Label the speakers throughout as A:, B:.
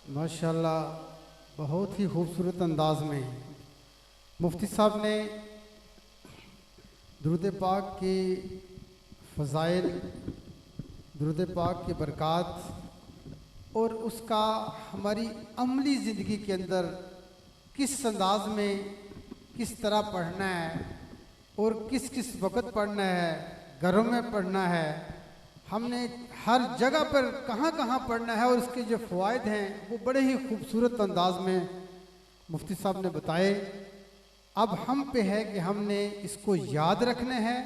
A: माशाल्लाह बहुत ही खूबसूरत अंदाज में मुफ्ती साहब ने दुरूद पाक की फ़ज़ाइल, दुरूद पाक की बरक़ात और उसका हमारी अमली ज़िंदगी के अंदर किस अंदाज में किस तरह पढ़ना है और किस किस वक़्त पढ़ना है, घरों में पढ़ना है, हमने हर जगह पर कहाँ कहाँ पढ़ना है और उसके जो फ़वाइद हैं वो बड़े ही खूबसूरत अंदाज में मुफ्ती साहब ने बताए। अब हम पे है कि हमने इसको याद रखना है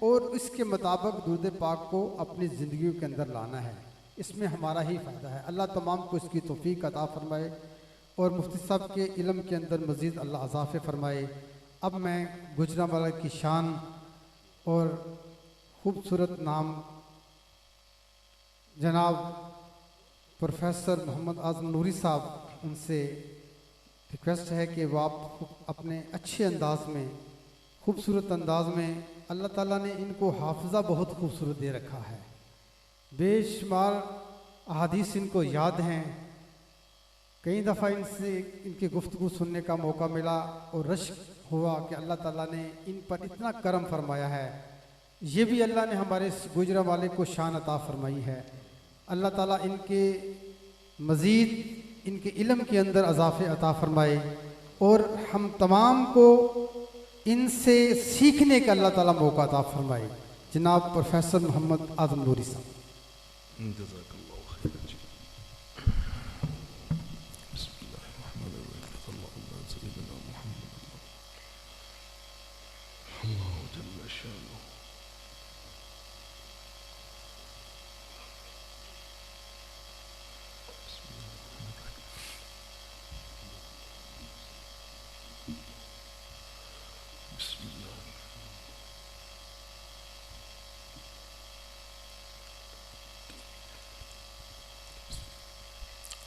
A: और इसके मुताबिक दुरूद पाक को अपनी ज़िंदगी के अंदर लाना है। इसमें हमारा ही फ़ायदा है। अल्लाह तमाम को इसकी तौफ़ीक अता फ़रमाए और मुफ्ती साहब के इल्म के अंदर मज़ीद अल्लाह इज़ाफ़े फ़रमाए। अब मैं गुजरांवाला की शान और ख़ूबसूरत नाम जनाब प्रोफेसर मोहम्मद आज़म नूरी साहब, उनसे रिक्वेस्ट है कि वो आप अपने अच्छे अंदाज में, खूबसूरत अंदाज में, अल्लाह ताला ने इनको हाफ़िज़ा बहुत खूबसूरत दे रखा है, बेशुमार अहादीस इनको याद हैं। कई दफ़ा इनसे इनकी गुफ्तगू सुनने का मौका मिला और रश्क हुआ कि अल्लाह ताला ने इन पर इतना करम फरमाया है। ये भी अल्लाह ने हमारे इस गुजरांवाले को शान अता फरमाई है। अल्लाह ताला इनके मज़ीद इनके इल्म के अंदर इज़ाफ़े अता फरमाए और हम तमाम को इनसे सीखने का अल्लाह ताला मौका अता फरमाए। जनाब प्रोफेसर मोहम्मद आज़म नूरी साहब।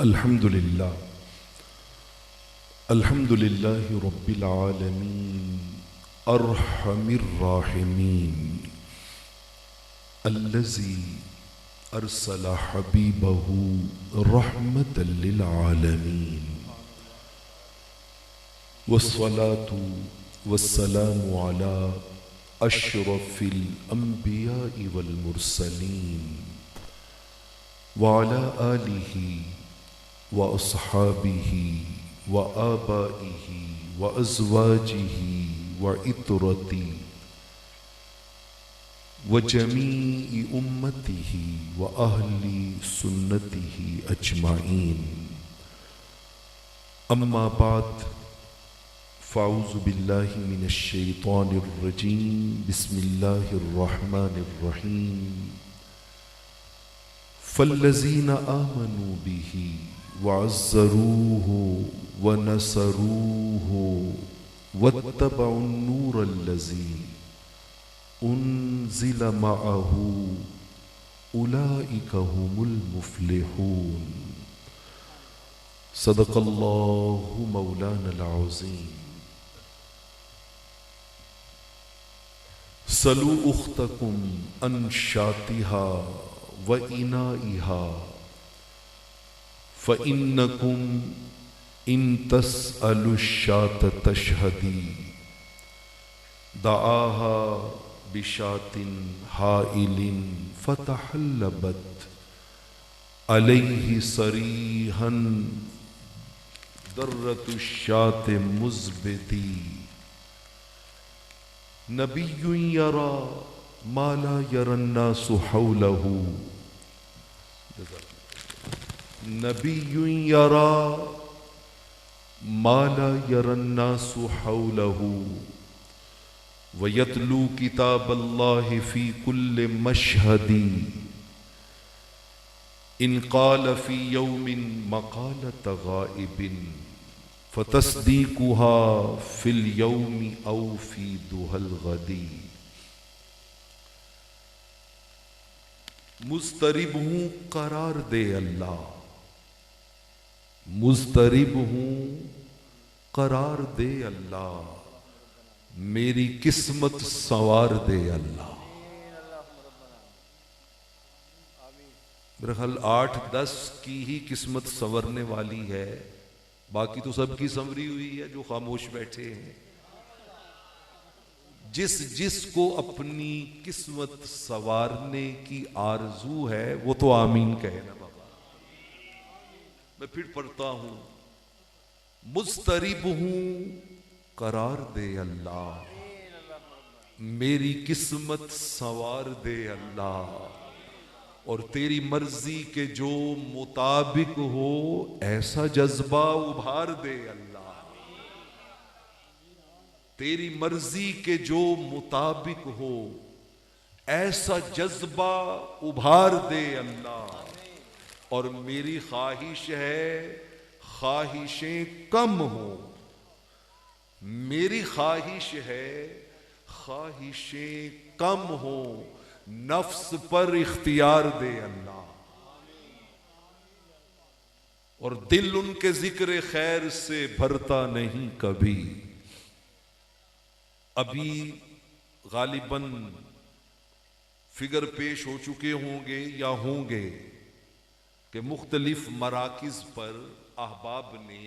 B: अल्हम्दुलिल्लाह अल्हम्दुलिल्लाहि रब्बिल आलमीन अर्हमिर राहिमीन अल्लज़ी अरसला हबीबहू रहमतल लिल आलमीन वस्सलातु वस्सलामु अला अशरफिल अंबियाइ वल मुरसलीन व अला आलिही व अस्हाबिही व आबाइही व अज़वाजिही व इतरती व जमीई उम्मतिही व अहली सुन्नतिही अजमाइन। अम्मा बाद फ़ाऊज़ु बिल्लाहि मिनश शैतानिर रजीम। बिस्मिल्लाहिर रहमानिर रहीम। फ़ल्लज़ीना आमनू बिही वअज़्ज़रूहु वनसरूहु वत्तबउन्नूरल्लज़ी उन्ज़िला मअहू उलाइका हुमुल मुफ़्लिहून। सदक़ल्लाहु मौलानल अज़ीम। सलू उख्तकुम अन शातिहा व इनाइहा फ़इन्नकुम इन तस्अलु शात तशहदी दआहा बिशातिन हाइलिन फ़तहल्लबत अलैहि सरीहन दर्रतु शात मुज़बिती नबियुन यरा मा ला यरन्नासु हौलहू नबियुन यरा मा ला यरन्नासु हौलहू व यतलू किताबल्लाहि फ़ी कुल्लि मशहदी इन क़ाल फ़ी यौमिन मक़ालत गाइबिन फ़तस्दीक़ुहा फ़िल यौमि औ फ़ी दुहल गदी। मुज़तरिब हूँ करार दे अल्लाह, मुज़तरिब हूँ करार दे अल्लाह, मेरी किस्मत संवार दे अल्लाह। मेरे ख्याल 8-10 की ही किस्मत संवरने वाली है, बाकी तो सबकी संवरी हुई है जो खामोश बैठे हैं। जिसको अपनी किस्मत संवारने की आरजू है वो तो आमीन कहे ना बाबा। मैं फिर पढ़ता हूं, मुस्तरिब हूं करार दे अल्लाह, मेरी किस्मत संवार दे अल्लाह, और तेरी मर्जी के जो मुताबिक हो ऐसा जज्बा उभार दे अल्लाह, तेरी मर्जी के जो मुताबिक हो ऐसा जज्बा उभार दे अल्लाह। और मेरी ख्वाहिश है ख्वाहिशें कम हो, मेरी ख्वाहिश है ख्वाहिशें कम हो, नफ्स पर इख्तियार दे अल्लाह। और दिल उनके जिक्र खैर से भरता नहीं कभी। अभी गालिबन फिगर पेश हो चुके होंगे या होंगे कि मुख्तलिफ मराकिज पर अहबाब ने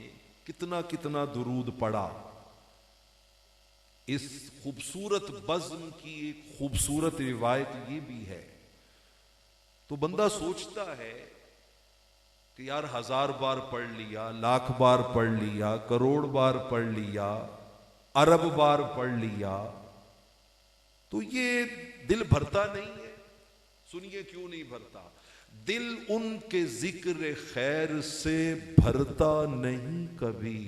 B: कितना कितना दुरूद पढ़ा। इस खूबसूरत बज़्म की एक खूबसूरत रिवायत ये भी है। तो बंदा सोचता है कि यार 1000 बार पढ़ लिया, लाख बार पढ़ लिया, करोड़ बार पढ़ लिया, अरब बार पढ़ लिया, तो ये दिल भरता नहीं है। सुनिए क्यों नहीं भरता। दिल उनके जिक्र खैर से भरता नहीं कभी।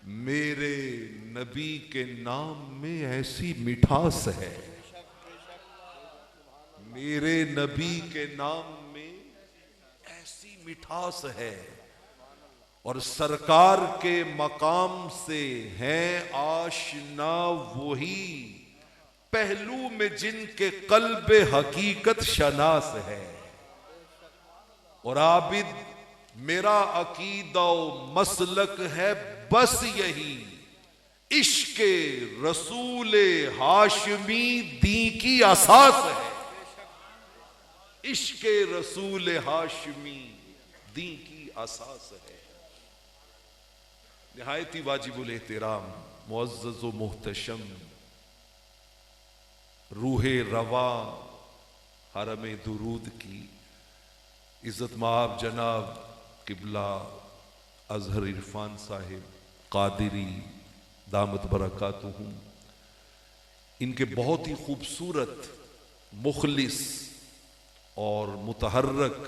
B: मेरे नबी के नाम में ऐसी मिठास है, मेरे नबी के नाम में ऐसी मिठास है, और सरकार के मकाम से हैं आशना वही पहलू में जिनके कल्बे हकीकत शनास है। और आबिद मेरा अकीदा मसलक है बस यही, इश्के रसूले हाशमी दी की असास है, इश्के रसूले हाशमी दी की असास है। निहायती वाजिबुल एहतराम मुअज़्ज़ज़ व मुहतशम रूहे रवा हरम दुरूद की इज्जत माब जनाब किबला अजहर इरफान साहिब कादिरी दामत बरकातुहुम, इनके बहुत ही खूबसूरत मुखलिस और मुतहर्रक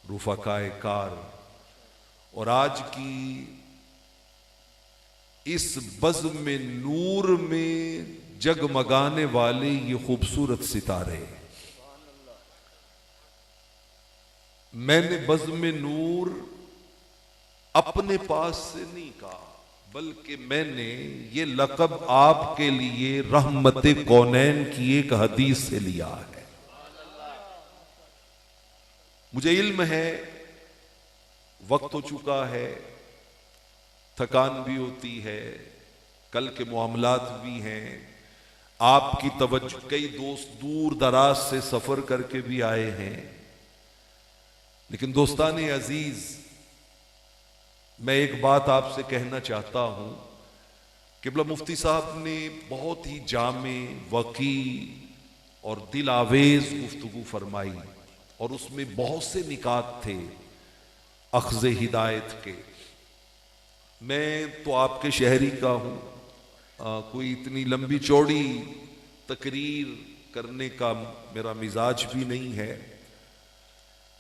B: रुफ़क़ाए कार, और आज की इस बज़्म में नूर में जगमगाने वाले ये खूबसूरत सितारे। मैंने बज़्म में नूर अपने पास से नहीं कहा, बल्कि मैंने ये लक़ब आपके लिए रहमते कौनैन की एक हदीस से लिया है। मुझे इल्म है वक्त हो चुका है, थकान भी होती है, कल के मामलात भी हैं, आपकी तवज्जो, कई दोस्त दूर दराज से सफर करके भी आए हैं। लेकिन दोस्ताने अजीज, मैं एक बात आपसे कहना चाहता हूं। किबला मुफ्ती साहब ने बहुत ही जामे, वकी और दिल आवेज गुफ्तगू फरमाई, और उसमें बहुत से निकात थे अख्ज़े हिदायत के। मैं तो आपके शहरी का हूँ, कोई इतनी लंबी चौड़ी तकरीर करने का मेरा मिजाज भी नहीं है,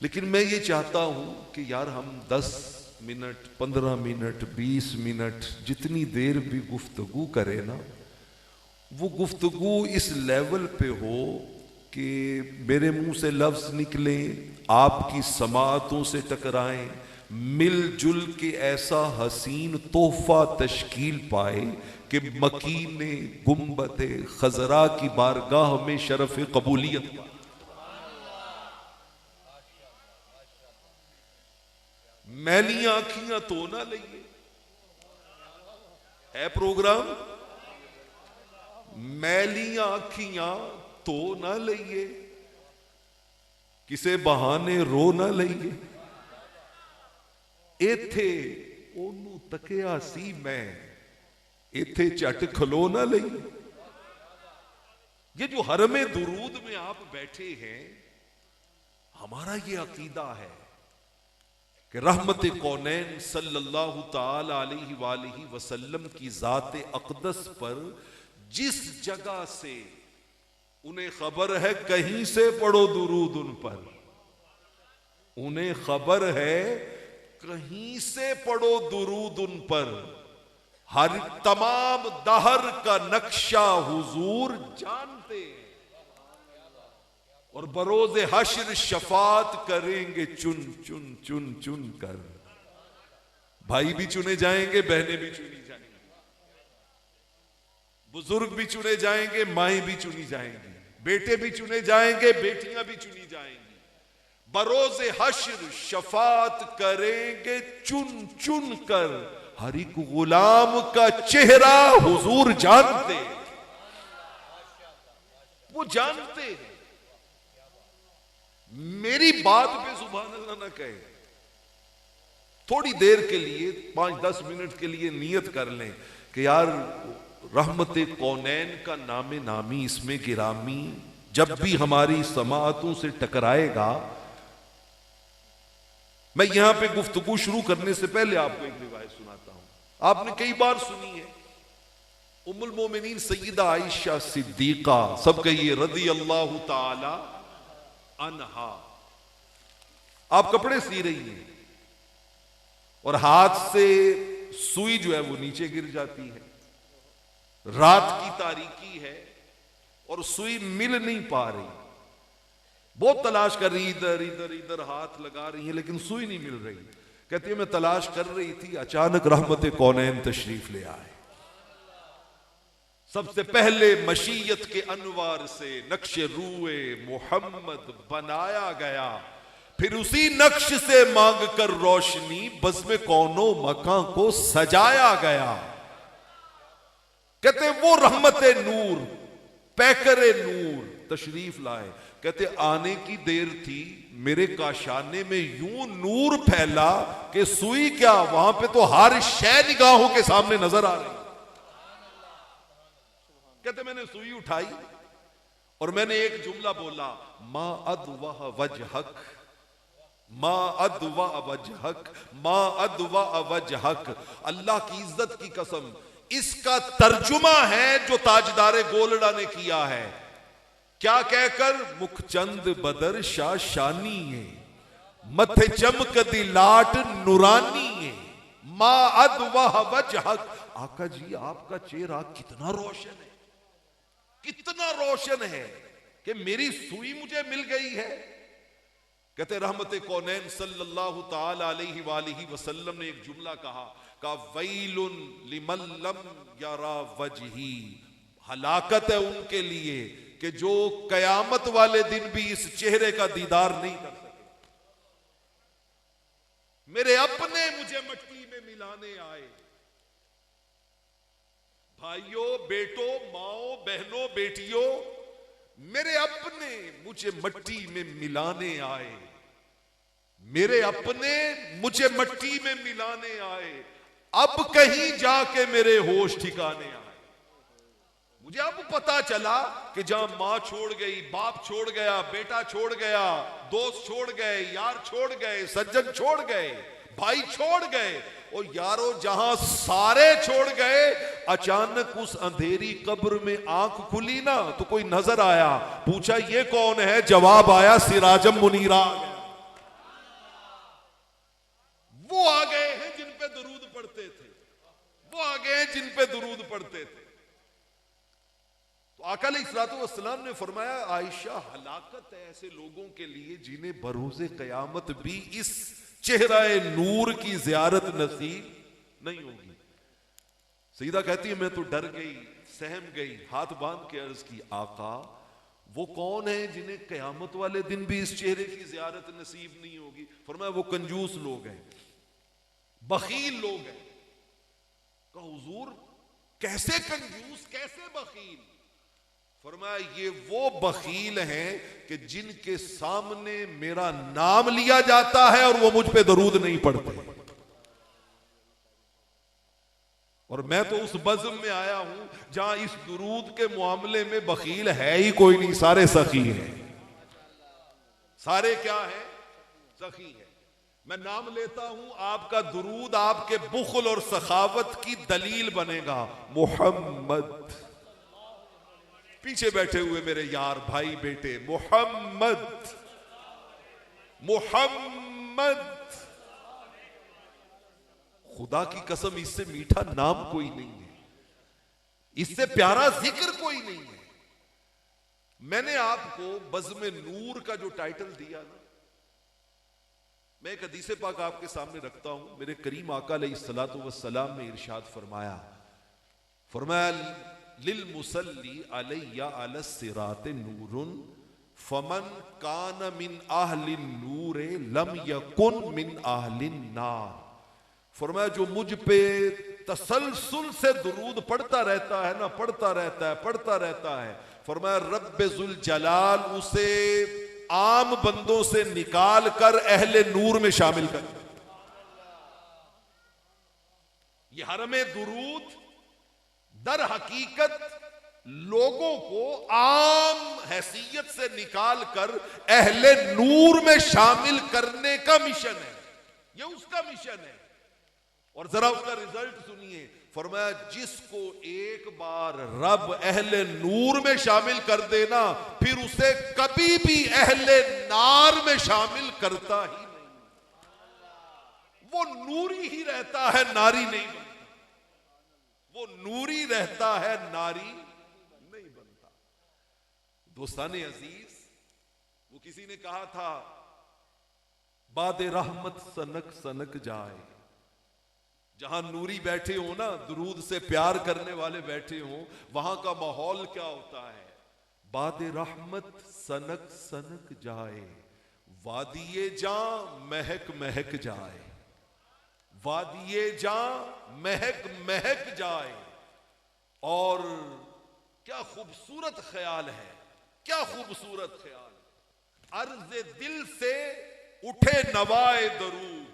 B: लेकिन मैं ये चाहता हूँ कि यार हम 10 मिनट, 15 मिनट, 20 मिनट, जितनी देर भी गुफ्तगू करें ना, वो गुफ्तगू इस लेवल पे हो कि मेरे मुंह से लफ्ज़ निकले, आपकी समाअतों से टकराएं, मिलजुल के ऐसा हसीन तोहफा तश्कील पाए कि मकीने गुम्बते खजरा की बारगाह में शरफ कबूलियत पाए। मैली आँखियां तो ना लइए, है प्रोग्राम, मैली आँखियां तो ना लइए, किसे बहाने रो ना लईए, इथे ओनू तकिया सी मैं, इथे झट खलो ना लईए। ये जो हरमे दुरूद में आप बैठे हैं, हमारा ये अकीदा है कि रहमत कौनैन सल्लल्लाहु ताला अलैहि वालिहि वसल्लम की जात अक़दस पर जिस जगह से उन्हें खबर है, कहीं से पढ़ो दुरूद उन पर, उन्हें खबर है कहीं से पढ़ो दुरूद उन पर, हर तमाम दहर का नक्शा हुजूर जानते हैं और बरोज़ हश्र शफात करेंगे चुन चुन चुन चुन कर। भाई भी चुने जाएंगे, बहनें भी चुनी जाएंगी, बुजुर्ग भी चुने जाएंगे, माएं भी चुनी जाएंगी, बेटे भी चुने जाएंगे, बेटियां भी चुनी जाएंगी। बरोज़ हश्र शफात करेंगे चुन चुन कर, हर एक गुलाम का चेहरा हुजूर जानते, वो जानते हैं। मेरी बात पे सुभान अल्लाह ना कहे, थोड़ी देर के लिए 5-10 मिनट के लिए नियत कर लें कि यार रहमत कौनैन का नामे नामी इसमें गिरामी जब भी हमारी समाअतों से टकराएगा। मैं यहां पे गुफ्तगू शुरू करने से पहले आपको एक रिवायत सुनाता हूं, आपने कई बार सुनी है। उम्मुल मोमिनीन सय्यदा आयशा सिद्दीका, सब कहिए रज़ी अल्लाह ताला अन्हा, आप कपड़े सी रही हैं और हाथ से सुई जो है वो नीचे गिर जाती है, रात की तारीकी है और सुई मिल नहीं पा रही, बहुत तलाश कर रही, इधर इधर इधर हाथ लगा रही है लेकिन सुई नहीं मिल रही। कहती है मैं तलाश कर रही थी, अचानक रहमत कौनैन तशरीफ ले आए। सबसे पहले मशीयत के अनवार से नक्श रूए मोहम्मद बनाया गया, फिर उसी नक्श से मांग कर रोशनी बज़्म कौनो मकां को सजाया गया। कहते वो रहमत नूर पैकर नूर तशरीफ लाए। कहते आने की देर थी, मेरे काशाने में यूं नूर फैला कि सुई क्या, वहां पे तो हर शय निगाहों के सामने नजर आ रही। कहते मैंने सुई उठाई और मैंने एक जुमला बोला, मा अदवा वजहक, मा अदवा वजहक, मा अदवा वजहक। अल्लाह की इज्जत की कसम, इसका तर्जुमा है जो ताजदारे गोलड़ा ने किया है, क्या कहकर, मुखचंद बदर शाह शानी है, मथे चमक दी लाट नुरानी है, मा अदवा वजहक। आका जी आपका चेहरा कितना रोशन है, कितना रोशन है कि मेरी सुई मुझे मिल गई है। कहते रहमत कौनैन सल्लल्लाहु ताला अलैहि वालिहि वसल्लम ने एक जुमला कहा, का वैलुन लिमन लम यरा वजही, हलाकत है उनके लिए कि जो कयामत वाले दिन भी इस चेहरे का दीदार नहीं कर सके। मेरे अपने मुझे मिट्टी में मिलाने आए, भाइयों बेटों माओ बहनों बेटियों, मेरे अपने मुझे मट्टी में मिलाने आए, मेरे अपने मुझे मट्टी में मिलाने आए, अब कहीं जाके मेरे होश ठिकाने आए। मुझे अब पता चला कि जहां मां छोड़ गई, बाप छोड़ गया, बेटा छोड़ गया, दोस्त छोड़ गए, यार छोड़ गए, सज्जन छोड़ गए, भाई छोड़ गए, और यारो जहां सारे छोड़ गए, अचानक उस अंधेरी कब्र में आंख खुली ना तो कोई नजर आया, पूछा ये कौन है, जवाब आया सिराजम मुनीरा। वो आ गए हैं जिन पे दुरूद पढ़ते थे, वो आ गए हैं जिन पे दुरूद पढ़ते थे। तो आका अलैहिस्सलाम ने फरमाया, आयशा हलाकत है ऐसे लोगों के लिए जिन्हें बरोज़े क़यामत भी इस चेहराए नूर की ज़ियारत नसीब नहीं होगी। सईदा कहती है मैं तो डर गई, सहम गई, हाथ बांध के अर्ज की, आका वो कौन है जिन्हें क़यामत वाले दिन भी इस चेहरे की ज़ियारत नसीब नहीं होगी? फरमाया वो कंजूस लोग हैं, बखील लोग हैं। कहा हुजूर कैसे कंजूस, कैसे बखील? फरमाया ये वो बखील हैं कि जिनके सामने मेरा नाम लिया जाता है और वो मुझ पे दरूद नहीं पढ़ते। और मैं तो उस बज़्म में आया हूं जहां इस दुरूद के मामले में बखील है ही कोई नहीं, सारे सखी हैं। सारे क्या है? सखी है। मैं नाम लेता हूं, आपका दुरूद आपके बुखल और सखावत की दलील बनेगा। मोहम्मद, पीछे बैठे हुए मेरे यार भाई बेटे, मोहम्मद मोहम्मद। खुदा की कसम इससे मीठा नाम कोई नहीं है, इससे प्यारा जिक्र कोई नहीं है। मैंने आपको बज़्म नूर का जो टाइटल दिया ना, मैं एक हदीस पाक आपके सामने रखता हूं। मेरे करीम आका अलैहिस्सलातु वस्सलाम ने इरशाद फरमाया, लिल मुसल्ली अलैया अलस सिरात नूरुन फमन कान मिन आहलिन नूरे लम यकुन मिन आहलिन नार। फरमाया जो मुझ पे तसलसल से दुरूद पढ़ता रहता है ना, पढ़ता रहता है, फरमाया रब्बे जुल जलाल उसे आम बंदों से निकाल कर अहले नूर में शामिल कर। यह हरमे दुरूद दर हकीकत लोगों को आम हैसियत से निकाल कर अहले नूर में शामिल करने का मिशन है। यह उसका मिशन है। और जरा उसका रिजल्ट सुनिए। फरमाया जिसको एक बार रब अहले नूर में शामिल कर देना, फिर उसे कभी भी अहले नार में शामिल करता ही नहीं। वो नूरी ही रहता है, नारी नहीं बनता। वो नूरी रहता है, नारी नहीं बनता। दोस्ताने अजीज, वो किसी ने कहा था बादे रहमत सनक सनक जाए। जहां नूरी बैठे हो ना, दुरूद से प्यार करने वाले बैठे हो, वहां का माहौल क्या होता है? बादे रहमत सनक सनक जाए, वादिये जा महक महक जाए, वादिये जा महक महक जाए। और क्या खूबसूरत ख्याल है, क्या खूबसूरत ख्याल। अर्ज़ दिल से उठे नवाए दरूद,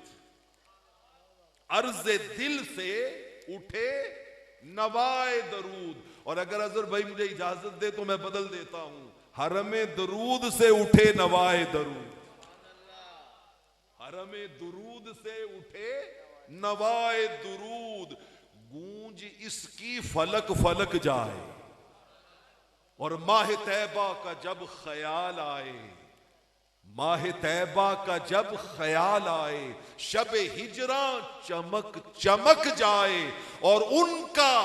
B: अर्ज़ दिल से उठे नवाए दरूद। और अगर अजहर भाई मुझे इजाजत दे तो मैं बदल देता हूं, हरमे दरूद से उठे नवाए दरूद, हरमे दुरूद से उठे नवाए दुरूद। गूंज इसकी फलक फलक जाए, और माह तैबा का जब ख्याल आए, माह तैबा का जब ख्याल आए, शब हिजरा चमक चमक जाए, और उनका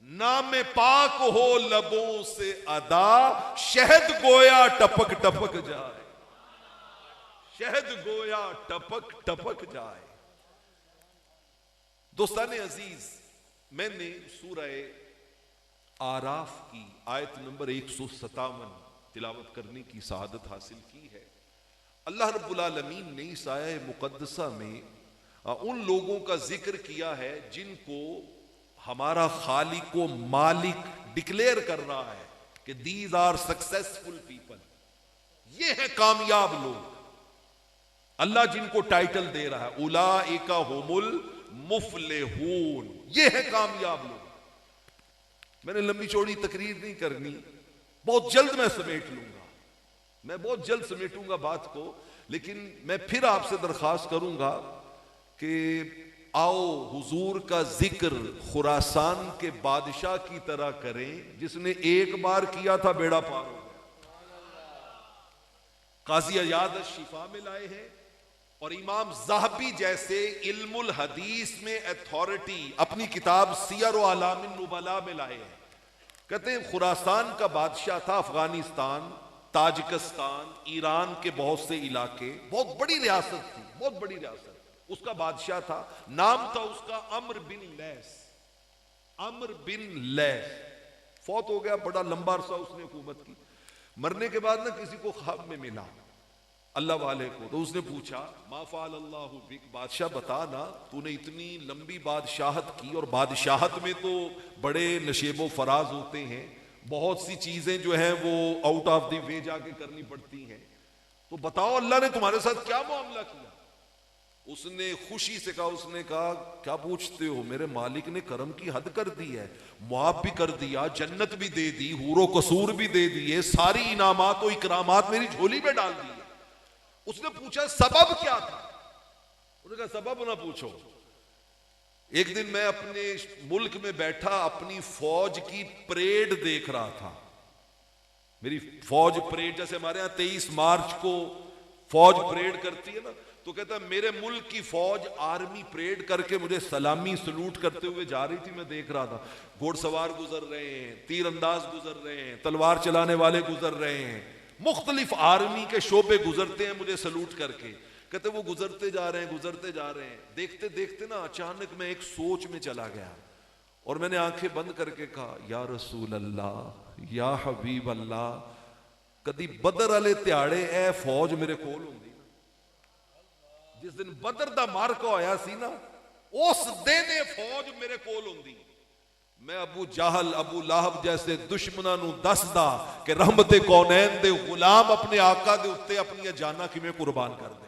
B: नाम पाक हो लबों से अदा, शहद गोया टपक टपक जाए, शहद गोया टपक टपक जाए। दोस्ताने अजीज, मैंने सूरह आराफ की आयत नंबर 157 तिलावत करने की सआदत हासिल की है। अल्लाह रब्बुल आलमीन ने इस आयत मुकद्दसा में उन लोगों का जिक्र किया है जिनको हमारा खालिक व मालिक डिक्लेयर कर रहा है कि दीज आर सक्सेसफुल पीपल, ये है कामयाब लोग। अल्लाह जिनको टाइटल दे रहा है, उलाइका हुमुल मुफलिहून, ये है कामयाब लोग। मैंने लंबी चौड़ी तकरीर नहीं करनी, बहुत जल्द मैं समेट लूंगा, मैं बहुत जल्द समेटूंगा बात को। लेकिन मैं फिर आपसे दरख्वास्त करूंगा कि आओ हुजूर का जिक्र खुरासान के बादशाह की तरह करें, जिसने एक बार किया था बेड़ा पार हो गया। काजी अयाद शिफा में लाए हैं, और इमाम ज़ाहबी जैसे इल्मुल हदीस में अथॉरिटी अपनी किताब सियर व आलामिन नुबला में लाए हैं। कहते हैं खुरासान का बादशाह था, अफगानिस्तान, ताजिकिस्तान, ईरान के बहुत से इलाके, बहुत बड़ी रियासत थी, बहुत बड़ी रियासत। उसका बादशाह था, नाम था उसका अम्र बिन लैस, अम्र बिन लैस। फौत हो गया, बड़ा लंबा अरसा उसने हुकूमत की। मरने के बाद ना किसी को ख्वाब में मिला अल्लाह वाले को, तो उसने पूछा मा फ़अल अल्लाहु बिक, बादशाह बता ना, तूने इतनी लंबी बादशाहत की, और बादशाहत में तो बड़े नशेबो फराज होते हैं, बहुत सी चीजें जो हैं वो आउट ऑफ द वे जाके करनी पड़ती हैं। तो बताओ अल्लाह ने तुम्हारे साथ क्या मामला किया? उसने खुशी से कहा, उसने कहा क्या पूछते हो, मेरे मालिक ने करम की हद कर दी है, मुआफ भी कर दिया, जन्नत भी दे दी, हूरो कसूर भी दे दिए, सारी इनामात और इकरामात मेरी झोली में डाल दी। उसने पूछा सबब क्या था? उन्होंने कहा सबब ना पूछो। एक दिन मैं अपने मुल्क में बैठा अपनी फौज की परेड देख रहा था। मेरी फौज परेड, जैसे हमारे यहाँ 23 मार्च को फौज परेड करती है ना, तो कहता है मेरे मुल्क की फौज आर्मी परेड करके मुझे सलामी सलूट करते हुए जा रही थी। मैं देख रहा था घुड़सवार गुजर रहे हैं, तीरंदाज गुजर रहे हैं, तलवार चलाने वाले गुजर रहे हैं, मुख्तलिफ आर्मी के शोबे गुजरते हैं मुझे सलूट करके। कहते वो गुजरते जा रहे हैं, गुजरते जा रहे हैं, देखते देखते ना अचानक मैं एक सोच में चला गया और मैंने आंखें बंद करके कहा या रसूल अल्लाह, या हबीब अल्लाह, कदी बदर वाले त्याड़े ए फौज मेरे कोल होंदी ना, जिस दिन बदर दा मारका होया सी ना, उस दिन फौज मेरे कोल होंदी, मैं अबू जाहल अबू लाहब जैसे दुश्मनां नूं दसदा कि रहमते कौनैन दे गुलाम अपने आका दे उत्ते अपनी जाना किवें कुर्बान कर दे।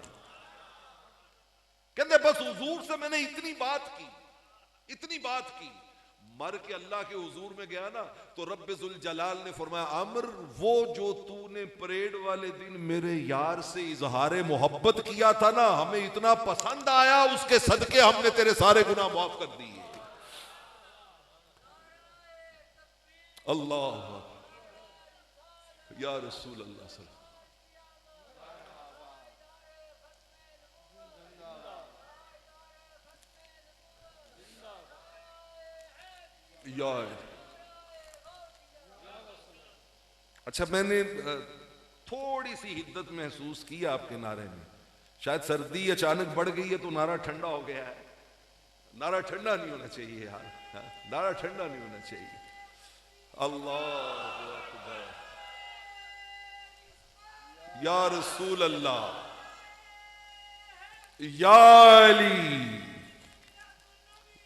B: कहते बस हुजूर से मैंने इतनी बात की, मर के अल्लाह के हुजूर में गया ना, तो रब्बे जुल जलाल ने फरमाया अमर, वो जो तूने परेड वाले दिन मेरे यार से इजहारे मोहब्बत किया था ना, हमें इतना पसंद आया, उसके सदके हमने तेरे सारे गुनाह माफ कर दिए। अल्लाह या रसूल अल्लाह सल्लल्लाहु यार। अच्छा, मैंने थोड़ी सी हिद्दत महसूस की आपके नारे में, शायद सर्दी अचानक बढ़ गई है तो नारा ठंडा हो गया है। नारा ठंडा नहीं होना चाहिए यार, नारा ठंडा नहीं होना चाहिए। अल्लाह अकबर, या रसूल अल्लाह, या अली,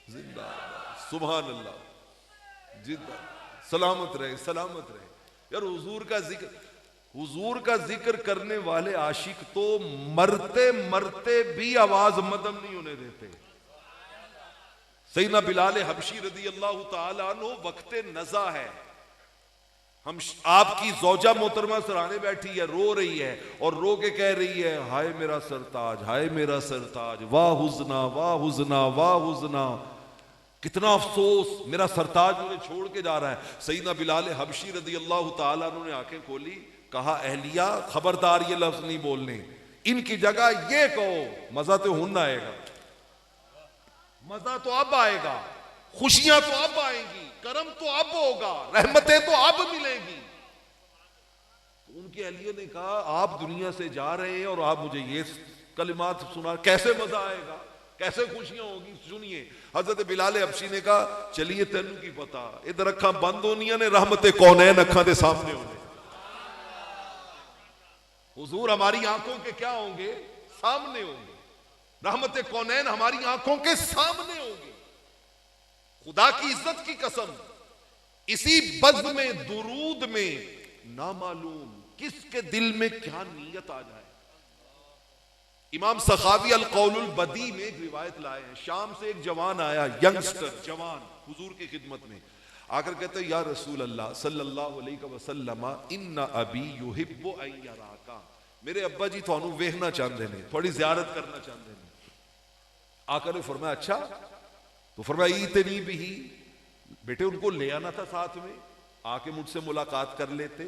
B: जिंदाबाद, सुभान अल्लाह, जिंदा, सलामत रहे, सलामत रहे। यार हुजूर का जिक्र करने वाले आशिक तो मरते मरते भी आवाज मदम नहीं होने देते। सैयदना बिलाल हबशी रदी अल्लाह ताला अन्हु वक्ते नज़ा है, हम आपकी ज़ौजा मोहतरमा सराहने बैठी है, रो रही है और रो के कह रही है हाय मेरा सरताज, हाय मेरा सरताज, वाह हुज़ना, वाह हुज़ना, वाह हुज़ना, कितना अफसोस, मेरा सरताज मुझे छोड़ के जा रहा है। सैयदना बिलाल हबशी रदी अल्लाह ताला अन्हु ने आंखें खोली, कहा अहलिया खबरदार ये लफ्ज नहीं बोलने, इनकी जगह ये कहो मजा तो हुन आएगा, मजा तो अब आएगा, खुशियां तो अब आएंगी, करम तो अब होगा, रहमतें तो अब मिलेंगी। तो उनके अहलिया ने कहा आप दुनिया से जा रहे हैं और आप मुझे ये कलिमात सुना, कैसे मजा आएगा, कैसे खुशियां होगी? सुनिए, हजरत बिलाल हबशी ने कहा चलिए तेनू की पता, इधर अखा बंद होनिया ने, रहमते कौनैन अखा दे सामने होने। हुजूर हमारी आंखों के क्या होंगे? सामने होंगे, रहमते कौनैन हमारी आंखों के सामने होंगे। खुदा की इज्जत की कसम, इसी बज़्म में दुरूद में नामालूम किसके दिल में क्या नीयत आ जाए। इमाम सखावी अल कौलुल बदी में एक रिवायत लाए हैं, शाम से एक जवान आया, यंगस्टर जवान, हुजूर की खिदमत में आकर कहते या रसूल अल्लाह सल्लल्लाहु अलैहि वसल्लम, इन्ना अबी युहिब्बु अन यराका, मेरे अब्बा जी थानू वेखना चाहते ने, थोड़ी ज़ियारत करना चाहते ने। आकर फरमाया अच्छा, तो फरमाया इतनी भी ही, बेटे उनको ले आना था साथ में, आके मुझसे मुलाकात कर लेते,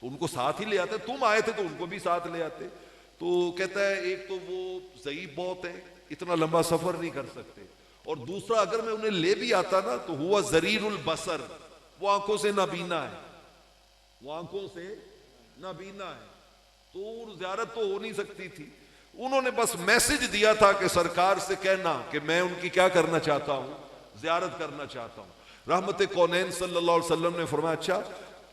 B: तो उनको साथ ही ले आते, तुम आए थे तो उनको भी साथ ले आते। तो कहता है एक तो वो ज़ईफ बहुत है, इतना लंबा सफर नहीं कर सकते, और दूसरा अगर मैं उन्हें ले भी आता ना तो हुआ ज़रीरुल बसर, वो आंखों से नाबीना है, वो आंखों से नाबीना है, तो ज़ियारत तो हो नहीं सकती थी। उन्होंने बस मैसेज दिया था कि सरकार से कहना कि मैं उनकी क्या करना चाहता हूं, ज़ियारत करना चाहता हूं। रहमते कौनैन सल्लल्लाहु अलैहि वसल्लम ने फरमाया अच्छा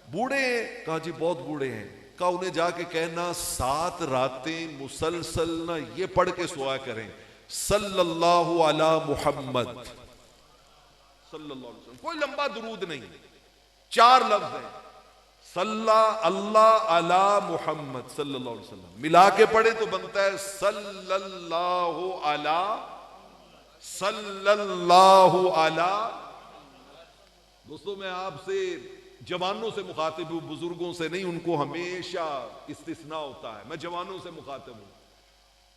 B: बूढ़े हैं? कहा जी बहुत बूढ़े हैं। कहा उन्हें जाके कहना 7 रातें मुसलसल ना ये पढ़ के सोया करें, सल्लल्लाहु अला मुहम्मद सल्लल्लाहु अलैहि वसल्लम, कोई लंबा दुरूद नहीं, 4 लफ्ज हैं, सल्ला अल्लाह अला मुहम्मद सल्लल्लाहु अलैहि वसल्लम, मिला के पढ़े तो बनता है सल्लल्लाहु अला सल्लल्लाहु अला। दोस्तों मैं आपसे जवानों से मुखातिब हूं, बुजुर्गों से नहीं, उनको हमेशा इस्तिस्ना होता है। मैं जवानों से मुखातिब हूं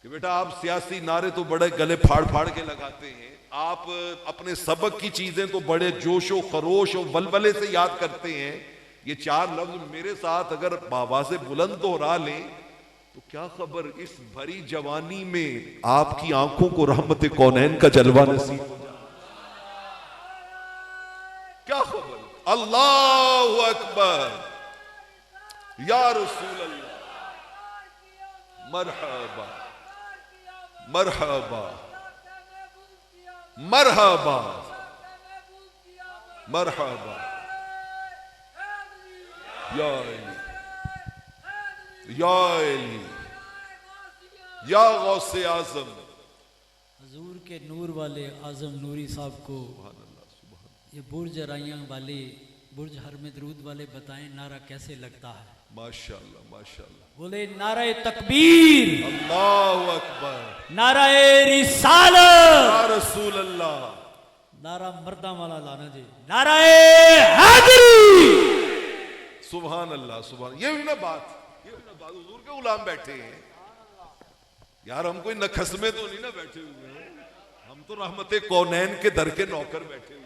B: कि बेटा आप सियासी नारे तो बड़े गले फाड़ फाड़ के लगाते हैं, आप अपने सबक की चीजें तो बड़े जोशो खरोश और वलवले से याद करते हैं। ये 4 लफ्ज मेरे साथ अगर आवाज़े बुलंद दोहरा लें तो क्या खबर इस भरी जवानी में आपकी आंखों को रहमत कौनैन का जलवा नसीब हो जाए। क्या खबर। अल्लाहु अकबर, या रसूल अल्लाह, मरहबा मरहबा मरहबा मरहबा, या अली या अली या गौसे आजम।
C: हजूर के नूर वाले आजम नूरी साहब को ये बुर्ज राइयां वाले बुर्ज हर में दरूद वाले बताएं नारा कैसे लगता है।
B: माशाअल्लाह माशाअल्लाह।
C: बोले नारे तकबीर,
B: अल्लाहु अकबर,
C: नाराए रिसालत,
B: या रसूल अल्लाह,
C: नारा मर्दा वाला लाना जी, नाराए हैदरी,
B: सुभान अल्लाह सुभान। ये हुई ना बात, ये हुई ना बात। हुजूर के गुलाम बैठे हैं यार, हम कोई नखस्मे तो नहीं ना बैठे हुए हैं, हम तो रहमत कौनैन के दर के नौकर बैठे हुए हैं।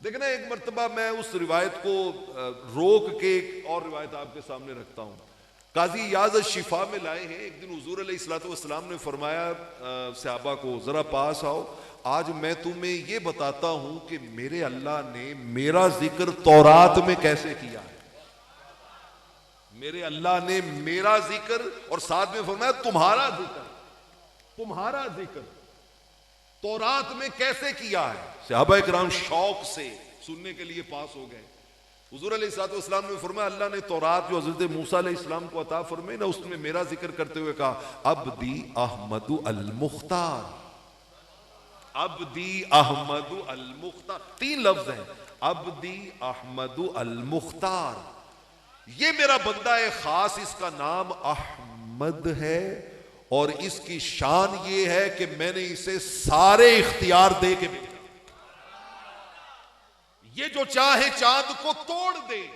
B: देखना एक मर्तबा मैं उस रिवायत को रोक के एक और रिवायत आपके सामने रखता हूं। काजी याज शिफा में लाए हैं। एक दिन हुजूर अलैहिस्सलातु वस्सलाम ने फरमाया सहाबा को, जरा पास आओ, आज मैं तुम्हें ये बताता हूं कि मेरे अल्लाह ने मेरा जिक्र तौरात में कैसे किया है। मेरे अल्लाह ने मेरा जिक्र और साथ में फरमाया तुम्हारा जिक्र तौरात में कैसे किया है। सहाबा इकराम शौक से सुनने के लिए पास हो गए। हुजूर अलैहिस्सलातु वस्सलाम ने फरमाया अल्लाह ने तौरात जो हजरत मूसा अलैहिस्सलाम को अता फरमाई ना, उसमें मेरा जिक्र करते हुए कहा अब्दी अहमदु अल मुख्तार, अब्दी अहमदु अल मुख्तार। 3 लफ्ज हैं, अब्दी अहमदु अल मुख्तार। ये मेरा बंदा है खास, इसका नाम अहमद है और इसकी शान ये है कि मैंने इसे सारे इख्तियार दे के भेजा। ये जो चाहे चांद को तोड़ दे,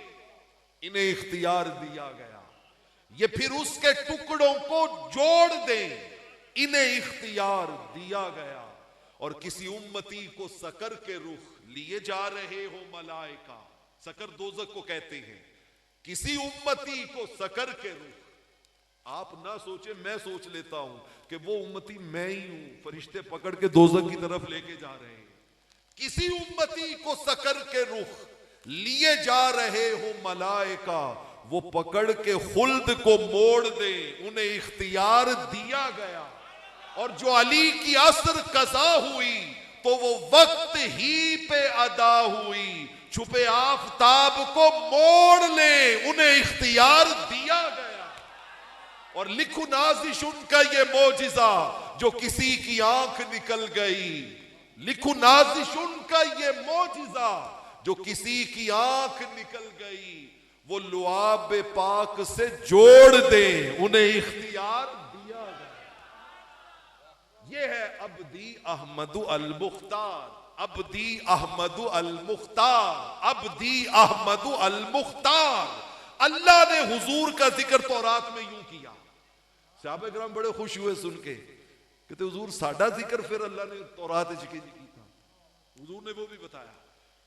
B: इन्हें इख्तियार दिया गया। ये फिर उसके टुकड़ों को जोड़ दे, इन्हें इख्तियार दिया गया। और किसी उम्मती को सकर के रुख लिए जा रहे हो मलाइका, सकर दोजक को कहते हैं। किसी उम्मती को सकर के रुख, आप ना सोचे, मैं सोच लेता हूं कि वो उम्मती मैं ही हूं, फरिश्ते पकड़ के दोजक की तरफ लेके जा रहे हैं। किसी उम्मती को सकर के रुख लिए जा रहे हो मलाइका, वो पकड़ के खुल्द को मोड़ दे, उन्हें इख्तियार दिया गया। और जो अली की असर कज़ा हुई तो वो वक्त ही पे अदा हुई। छुपे आफताब को मोड़ ले, उन्हें इख्तियार दिया गया। और लिखो नाजिश उनका ये मोजिजा जो किसी की आंख निकल गई। लिखो नाजिश उनका ये मोजिजा जो किसी की आंख निकल गई। वो लुआब पाक से जोड़ दे, उन्हें इख्तियार दिया गया। ये है अब्दी अहमदु अल मुख्तार, अब्दी अहमदु अल मुख्तार, अब्दी अहमदु अल मुख्तार। अल्लाह ने हुजूर का जिक्र तौरात में यूं किया। सहाबा किराम बड़े खुश हुए सुन के, कहते हुजूर साडा जिक्र फिर अल्लाह ने तौरात में की था। हुजूर ने वो भी बताया,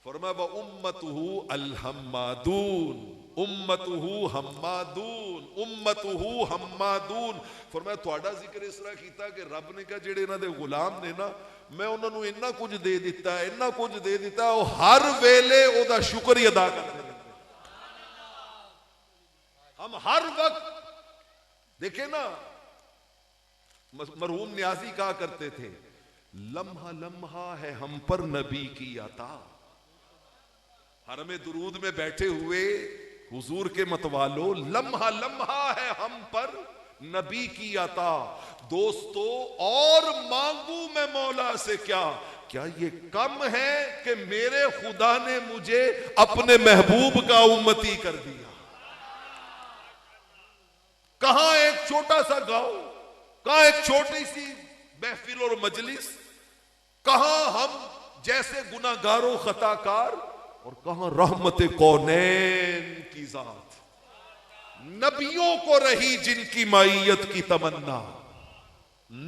B: फरमाया व उम्मतुहु अल हम्मादून, उम्मतुहु हम्मादून, उम्मतुहु हम्मादून। फरमाया तुहाडा जिक्र इस तरह कीता कि रब ने कहा जेड़े इन्हां दे गुलाम ने ना, मैं उन्हां नूं इन्ना कुछ दे दिता, इन्ना कुछ दे दिता, वो हर वेले ओदा शुक्र ही अदा करते रहंदे। हम हर वक्त देखे ना, मरहूम न्याजी कहा करते थे, लम्हा लम्हा है हम पर नबी की अता। हरमे दुरूद में बैठे हुए हुजूर के मतवालो, लम्हा लम्हा है हम पर नबी की अता। दोस्तों और मांगू मैं मौला से क्या क्या ये कम है कि मेरे खुदा ने मुझे अपने महबूब का उम्मती कर दिया। कहां एक छोटा सा गांव, कहां एक छोटी सी महफिल और मजलिस, कहां हम जैसे गुनाहगारों खताकार, और कहां रहमत कौनैन की जात। नबियों को रही जिनकी माइयत की तमन्ना,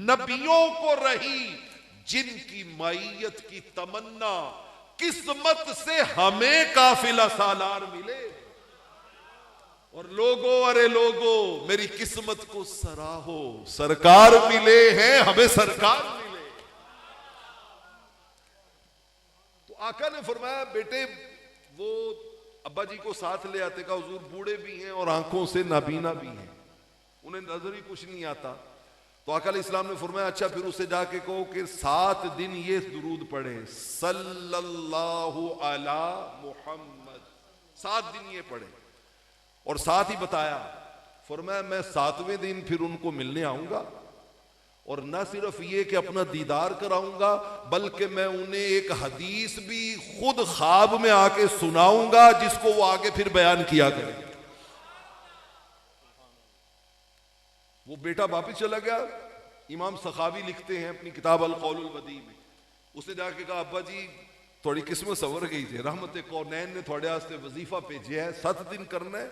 B: नबियों को रही जिनकी माइयत की तमन्ना, किस्मत से हमें काफिला सालार मिले। और लोगो, अरे लोगो मेरी किस्मत को सराहो, सरकार मिले हैं हमें, सरकार मिले। तो आका ने फरमाया बेटे, वो अब्बा जी को साथ ले आते, का हुजूर बूढ़े भी हैं और आंखों से नाबीना भी हैं, उन्हें नजर ही कुछ नहीं आता। तो आका अलैहिस्सलाम ने फरमाया अच्छा फिर उसे जाके कहो कि 7 दिन ये दुरूद पढ़े, सल्लल्लाहु अला मुहम्मद, 7 दिन ये पढ़े। और साथ ही बताया, फरमाया मैं 7वें दिन फिर उनको मिलने आऊंगा, और न सिर्फ ये कि अपना दीदार कराऊंगा, बल्कि मैं उन्हें एक हदीस भी खुद ख्वाब में आके सुनाऊंगा, जिसको वो आगे फिर बयान किया करें। वो बेटा वापिस चला गया। इमाम सखावी लिखते हैं अपनी किताब अल कौलुल बदी में, उसने जाके कहा अब्बा जी थोड़ी किस्मत सवर गई थी, रहमत कौनैन ने थोड़े वास्ते वजीफा भेजे है, 7 दिन करना है।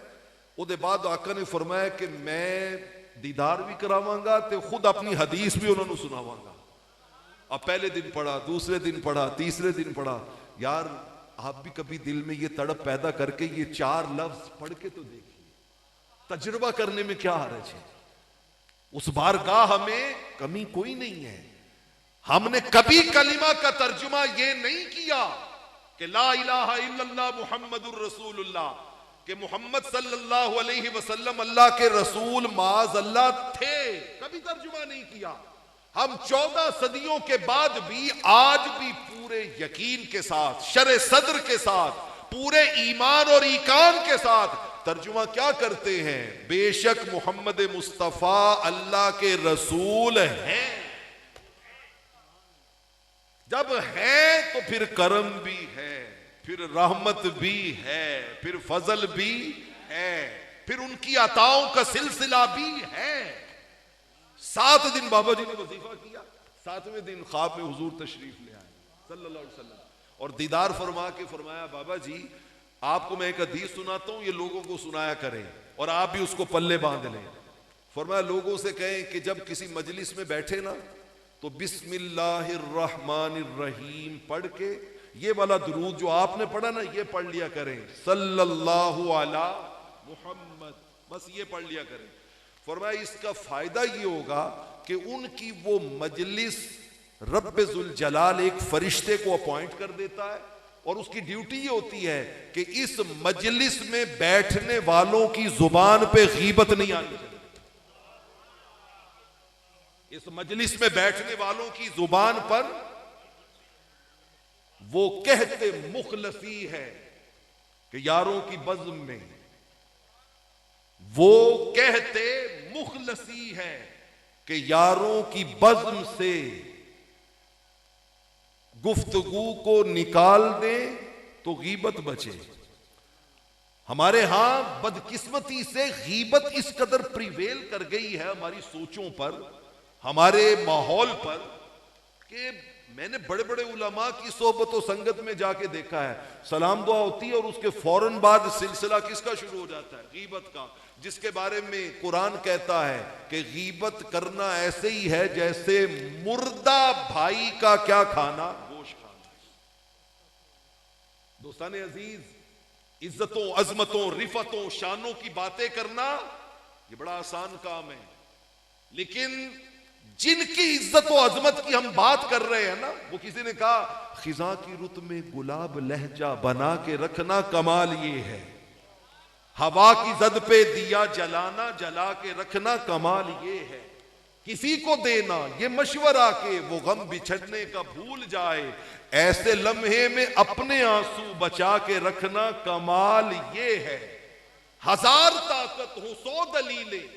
B: उसके बाद आका ने फरमाया कि मैं दीदार भी करावांगा ते खुद अपनी हदीस भी उन्होंने सुनावांगा। अब पहले दिन पढ़ा, दूसरे दिन पढ़ा, तीसरे दिन पढ़ा। यार आप भी कभी दिल में ये तड़प पैदा करके ये 4 लफ्ज पढ़ के तो देखिए, तजुर्बा करने में क्या हर्ज है। उस बारगाह में कमी कोई नहीं है। हमने कभी कलिमा का तर्जुमा ये नहीं किया कि ला इलाहा इल्लल्लाह मुहम्मदुर रसूलुल्लाह, कि मोहम्मद सल्लल्लाहु अलैहि वसल्लम अल्लाह के रसूल माज अल्लाह थे, कभी तर्जुमा नहीं किया। हम 14 सदियों के बाद भी आज भी पूरे यकीन के साथ, शरे सद्र के साथ, पूरे ईमान और ईकान के साथ तर्जुमा क्या करते हैं, बेशक मोहम्मद मुस्तफा अल्लाह के रसूल हैं। जब है तो फिर करम भी है, फिर रहमत भी है, फिर फजल भी है, फिर उनकी अताओं का सिलसिला भी है। 7 दिन बाबा जी ने वजीफा किया, 7वें दिन ख्वाब में हुजूर तशरीफ ले आए सल्लल्लाहु अलैहि वसल्लम, और दीदार फरमा के फरमाया बाबा जी आपको मैं एक हदीस सुनाता हूं, ये लोगों को सुनाया करें और आप भी उसको पल्ले बांध लें। फरमाया लोगों से कहें कि जब किसी मजलिस में बैठे ना तो बिस्मिल्लाहिर्रहमानिर्रहीम पढ़ के ये वाला दुरूद जो आपने पढ़ा ना ये पढ़ लिया करें, सल्लल्लाहु अला मुहम्मद, बस ये पढ़ लिया करें। फरमाया इसका फायदा ये होगा कि उनकी वो मजलिस रब्बे जुल जलाल एक फरिश्ते को अपॉइंट कर देता है, और उसकी ड्यूटी ये होती है कि इस मजलिस में बैठने वालों की जुबान पे गीबत नहीं आनी चाहिए। इस मजलिस में बैठने वालों की जुबान पर वो कहते मुखलसी है कि यारों की बज़्म में, वो कहते मुखलसी है कि यारों की बज़्म से गुफ्तगू को निकाल दे तो गीबत बचे। हमारे यहां बदकिस्मती से गीबत इस कदर प्रिवेल कर गई है हमारी सोचों पर, हमारे माहौल पर, कि मैंने बड़े बड़े उलमा की सोबत और संगत में जाके देखा है, सलाम दुआ होती है और उसके फौरन बाद सिलसिला किसका शुरू हो जाता है, गीबत का, जिसके बारे में कुरान कहता है कि गीबत करना ऐसे ही है जैसे मुर्दा भाई का क्या खाना, गोश्त खाना। दोस्तान अजीज, इज्जतों, अजमतों, रिफतों, शानों की बातें करना ये बड़ा आसान काम है, लेकिन जिनकी इज्जत और अजमत की हम बात कर रहे हैं ना, वो किसी ने कहा खिजा की रुत में गुलाब लहजा बना के रखना कमाल ये है, हवा की जद पे दिया जलाना जला के रखना कमाल ये है, किसी को देना ये मशवरा के वो गम बिछड़ने का भूल जाए, ऐसे लम्हे में अपने आंसू बचा के रखना कमाल ये है, 1000 ताकत हो 100 दलीलें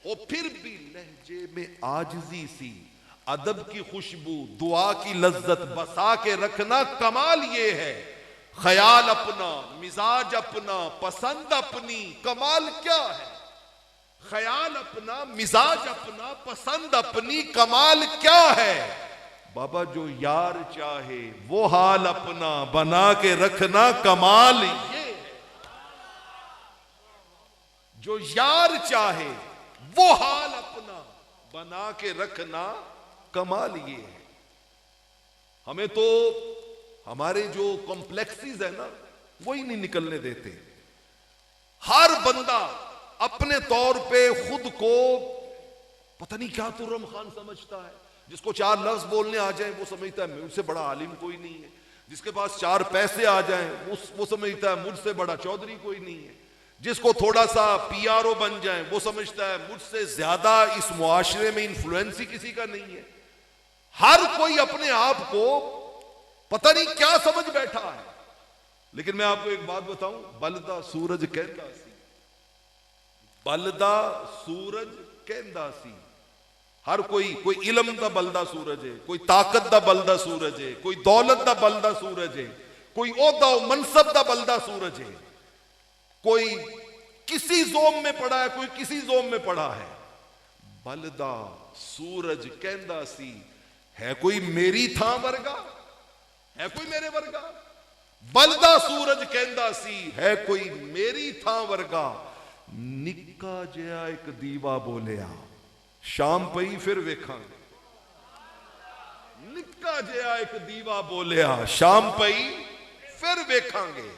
B: और फिर भी लहजे में आजिजी सी, अदब की खुशबू, दुआ की लज्जत बसा के रखना कमाल ये है। ख्याल अपना, मिजाज अपना, पसंद अपनी, कमाल क्या है? ख्याल अपना, मिजाज अपना, पसंद अपनी, कमाल क्या है? बाबा जो यार चाहे वो हाल अपना बना के रखना कमाल ये है। जो यार चाहे वो हाल अपना बना के रखना कमाल ये है। हमें तो हमारे जो कॉम्प्लेक्सीज है ना वही नहीं निकलने देते। हर बंदा अपने तौर पे खुद को पता नहीं क्या तुर्रम खान समझता है। जिसको 4 लफ्ज बोलने आ जाए वो समझता है मुझसे बड़ा आलिम कोई नहीं है। जिसके पास 4 पैसे आ जाएं वो समझता है मुझसे बड़ा चौधरी कोई नहीं है। जिसको थोड़ा सा पीआरओ बन जाए वो समझता है मुझसे ज्यादा इस मुआशरे में इन्फ्लुएंस ही किसी का नहीं है। हर कोई अपने आप को पता नहीं क्या समझ बैठा है। लेकिन मैं आपको एक बात बताऊं, बलदा सूरज कहता सी, बलदा सूरज कहता सी। हर कोई इलम दा बलदा सूरज है, कोई ताकत दा बलदा सूरज है, कोई दौलत दा बलदा सूरज है, कोई ओहदा मनसब दा बलदा सूरज है। कोई किसी जोम में पड़ा है, कोई किसी जोम में पड़ा है। बलदा सूरज कहता सी, है कोई मेरी थां वर्गा, है कोई मेरे वर्गा। बलदा सूरज कहता सी, है कोई मेरी थां वर्गा। निक्का जिहा एक दीवा बोलिया, शाम पई फिर वेखांगे। निक्का जिहा एक दीवा बोलिया, शाम पई फिर वेखांगे।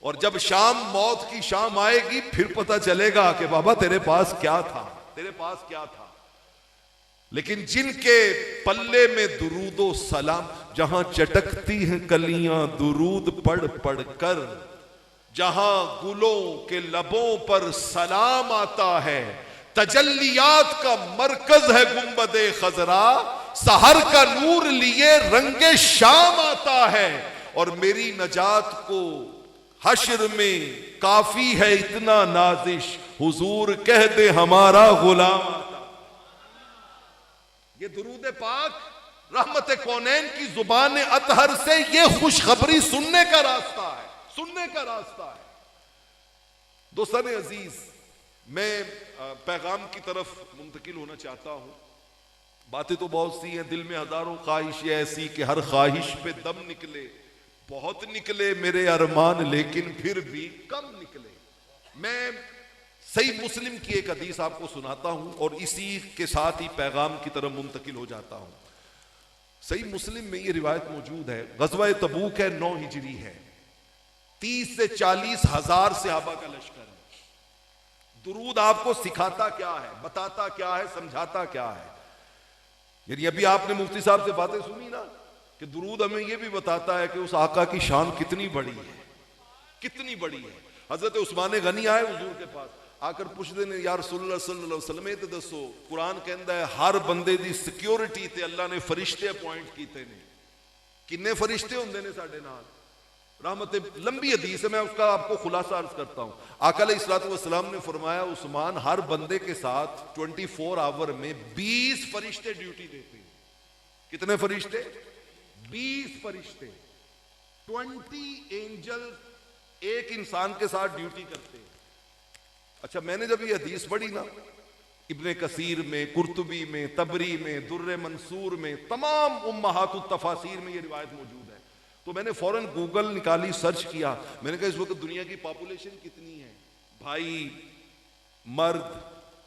B: और जब शाम मौत की शाम आएगी फिर पता चलेगा कि बाबा तेरे पास क्या था, तेरे पास क्या था। लेकिन जिनके पल्ले में दुरूदो सलाम, जहां चटकती हैं कलियां दुरूद पढ़ पढ़ कर, जहां गुलों के लबों पर सलाम आता है, तजल्लियात का मरकज है गुंबदे खजरा, सहर का नूर लिए रंगे शाम आता है। और मेरी नजात को हश्र में काफी है इतना नाजिश, हुजूर कह दे हमारा गुलाम आता। ये दुरूद पाक रहमत कौनैन की जुबान अतहर से ये खुशखबरी सुनने का रास्ता है, सुनने का रास्ता है। दोस्तों अजीज, मैं पैगाम की तरफ मुंतकिल होना चाहता हूं। बातें तो बहुत सी हैं, दिल में हजारों ख्वाहिशें ऐसी कि हर ख्वाहिश पे दम निकले। बहुत निकले मेरे अरमान लेकिन फिर भी कम निकले। मैं सही मुस्लिम की एक हदीस आपको सुनाता हूं और इसी के साथ ही पैगाम की तरफ मुंतकिल हो जाता हूं। सही मुस्लिम में ये रिवायत मौजूद है, गज़वा तबूक है, 9 हिजरी है, 30 से 40 हजार सहाबा का लश्कर है। दुरूद आपको सिखाता क्या है, बताता क्या है, समझाता क्या है। यानी अभी आपने मुफ्ती साहब से बातें सुनी ना कि दुरूद हमें यह भी बताता है कि उस आका की शान कितनी बड़ी है, कितनी बड़ी है। हजरत उस्मान गनी आए हुजूर के पास, आकर पुछदे ने यार सल्लल्लाहु अलैहि वसल्लम ते दसो, कुरान कहता है हर बंदे दी सिक्योरिटी ते अल्लाह ने फरिश्ते अपॉइंट कीते ने। किन्ने फरिश्ते होंदे ने साडे नाल? रहमत, लंबी हदीस है, मैं उसका आपको खुलासा अर्ज करता हूं। आका अलैहिस्सलातु वस्सलाम ने फरमाया उस्मान हर बंदे के साथ 24 आवर में 20 फरिश्ते ड्यूटी देते हैं। कितने फरिश्ते? 20 फरिश्ते, 20 एंजल एक इंसान के साथ ड्यूटी करते हैं। अच्छा, मैंने जब ये हदीस पढ़ी ना, इब्ने कसीर में, कुर्तुबी में, तबरी में, दुर्रे मंसूर में, तमाम उम्महातुत तफासीर में ये रिवायत मौजूद है। तो मैंने फौरन गूगल निकाली, सर्च किया। मैंने कहा इस वक्त दुनिया की पॉपुलेशन कितनी है भाई, मर्द,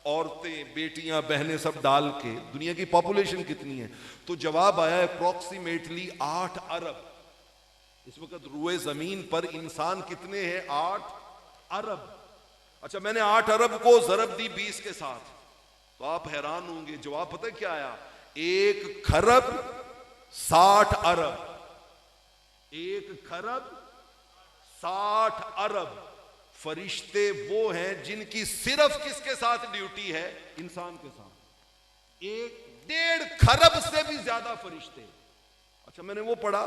B: औरतें, बेटियां, बहनें सब डाल के दुनिया की पॉपुलेशन कितनी है? तो जवाब आया अप्रोक्सीमेटली 8 अरब। इस वक्त रुए जमीन पर इंसान कितने हैं? 8 अरब। अच्छा, मैंने 8 अरब को जरब दी 20 के साथ, तो आप हैरान होंगे। जवाब पता है क्या आया? 1 खरब 60 अरब। 1 खरब 60 अरब फरिश्ते वो हैं जिनकी सिर्फ किसके साथ ड्यूटी है? इंसान के साथ। 1.5 खरब से भी ज्यादा फरिश्ते। अच्छा, मैंने वो पढ़ा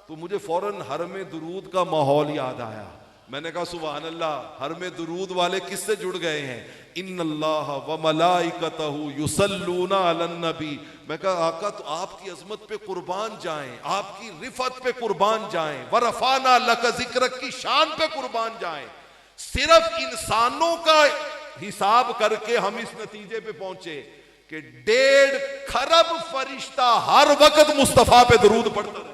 B: तो मुझे फौरन हरम दुरूद का माहौल याद आया। मैंने कहा सुभान अल्लाह, हर में दुरूद वाले किससे जुड़ गए हैं? इन्नल्लाह व मलाइकतहु युसल्लूना अलन नबी। मैं कहा आका तो आपकी अजमत पे कुर्बान जाएं, आपकी रिफत पे कुर्बान जाएं, व रफाना लक जिक्रक की शान पे कुर्बान जाएं। सिर्फ इंसानों का हिसाब करके हम इस नतीजे पे पहुंचे कि 1.5 खरब फरिश्ता हर वक्त मुस्तफा पे दरूद पढ़ता रहता।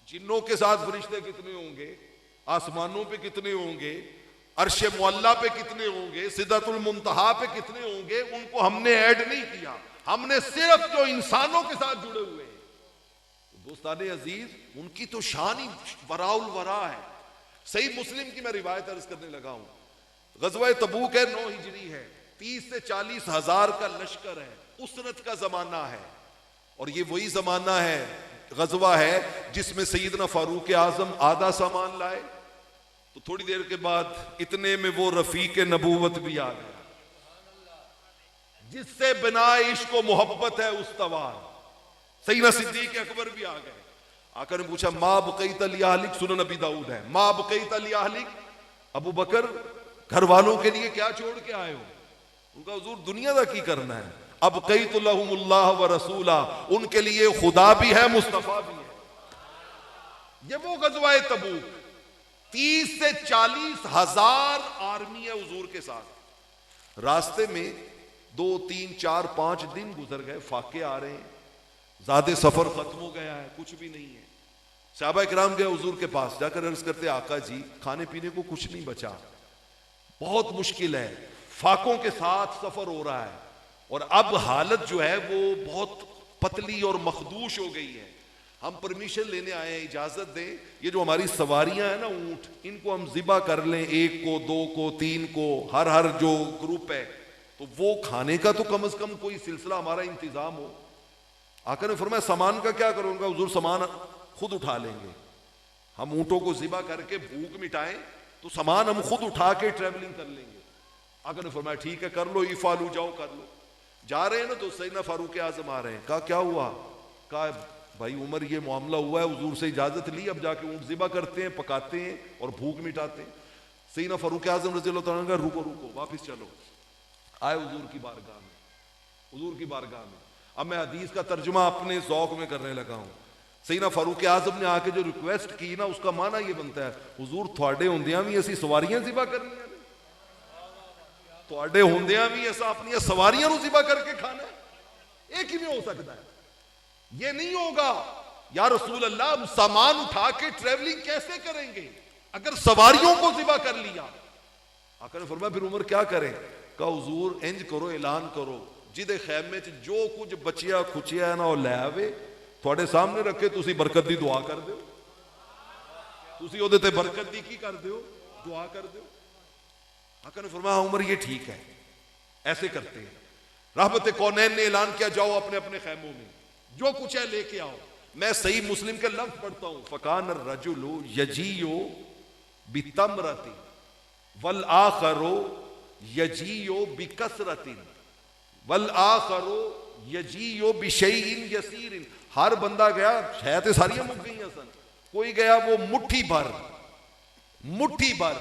B: जिन्नों के साथ फरिश्ते कितने होंगे, आसमानों पे कितने होंगे, अर्श मुअल्ला पे कितने होंगे, सिदरतुल मुंतहा पे कितने होंगे, उनको हमने ऐड नहीं किया। हमने सिर्फ जो इंसानों के साथ जुड़े हुए हैं, दोस्ताने अजीज, उनकी तो शान ही वराउल वरा है। सही मुस्लिम की मैं रिवायत अर्ज करने लगा हूं। गज़वा तबूक है, 9 हिजरी है, 30 से 40 हजार का लश्कर है, उसरत का जमाना है। और ये वही जमाना है, गज़वा है जिसमें सैयदना फारूक आजम आधा सामान लाए, तो थोड़ी देर के बाद इतने में वो रफीक नबूवत भी आ गया, जिससे बिना इश्क व मोहब्बत है उस्तवार। सैयदना सिद्दीक अकबर भी आ गए। आकर ने पूछा माँ बक़ैत ली अहलिक, सुनन नबी दाऊद है, माँ बक़ैत ली अहलिक, अबू बकर घर वालों के लिए क्या छोड़ के आए हो? उनका हुजूर दुनिया का की करना है। अब कई तो लहुमुल्लाह व रसूला, उनके लिए खुदा भी है, मुस्तफा भी है। ये वो गज़वा तबूक, 30 से 40 हजार आर्मी है हुजूर के साथ। रास्ते में 2, 3, 4, 5 दिन गुजर गए, फाके आ रहे हैं, ज़्यादा सफर खत्म हो गया है, कुछ भी नहीं है। सहाबा किराम गए हुजूर के पास, जाकर अर्ज करते आका जी खाने पीने को कुछ नहीं बचा, बहुत मुश्किल है, फाकों के साथ सफर हो रहा है, और अब हालत जो है वो बहुत पतली और मखदूश हो गई है। हम परमिशन लेने आए हैं, इजाजत दें, ये जो हमारी सवारियां हैं ना ऊंट, इनको हम जिबा कर लें, 1 को 2 को 3 को, हर जो ग्रुप है, तो वो खाने का तो कम से कम कोई सिलसिला हमारा इंतजाम हो। आका ने फरमाया सामान का क्या करो? उनका हुजूर सामान खुद उठा लेंगे, हम ऊंटों को जिबा करके भूख मिटाएं तो सामान हम खुद उठा के ट्रेवलिंग कर लेंगे। आका ने फरमाया ठीक है कर लो, इफालू जाओ कर लो। जा रहे हैं ना तो सैयदना फारूक आजम आ रहे हैं। कहा क्या हुआ? कहा भाई उमर ये मामला हुआ है, हुजूर से इजाजत ली, अब जाके ऊंट जिबा करते हैं, पकाते हैं और भूख मिटाते हैं। सैयदना फारूक आजम रज़ियल्लाहु तआला अन्हु रुको रुको वापिस चलो। आए हुजूर की बारगाह में, हुजूर की बारगाह में। अब मैं हदीस का तर्जुमा अपने ज़ौक़ में करने लगा हूं। सैयदना फारूक आजम ने आके जो रिक्वेस्ट की ना, उसका माना ये बनता है, हुजूर थोड़े होंदियां भी असी सवारियां जिबा करनी, थोड़े होंदियां भी ऐसा अपनी सवारियां जिबा करके खाना, एक ही में हो सकता है। ये नहीं होगा या रसूल अल्लाह, सामान उठा के ट्रेवलिंग कैसे करेंगे अगर सवारियों को जिबा कर लिया? आका ने फरमाया फिर उमर क्या करें? कहा हुजूर इंज करो, ऐलान करो, जिदे खैमे च जो कुछ बचिया खुचिया है ना वो लै आवे, थोड़े सामने रखे, तुसी बरकत दी दुआ कर दो, तुसी ओदे ते बरकत दी की कर दो, दुआ कर दो। आका ने फरमाया उमर ये ठीक है, ऐसे करते हैं। रहमत कौनैन ने ऐलान किया जाओ अपने अपने खैमों में जो कुछ है लेके आओ। मैं सही मुस्लिम के लफ्ज पढ़ता हूं, फकान रजुलु यजीयो बितमरतिन वल आखरो यजीयो बिकसरतिन वल आखरो यजीयो बिशैइन यसीरिन। हर बंदा गया, है तो सारियां मुक गई सन, कोई गया वो मुट्ठी भर, मुट्ठी भर।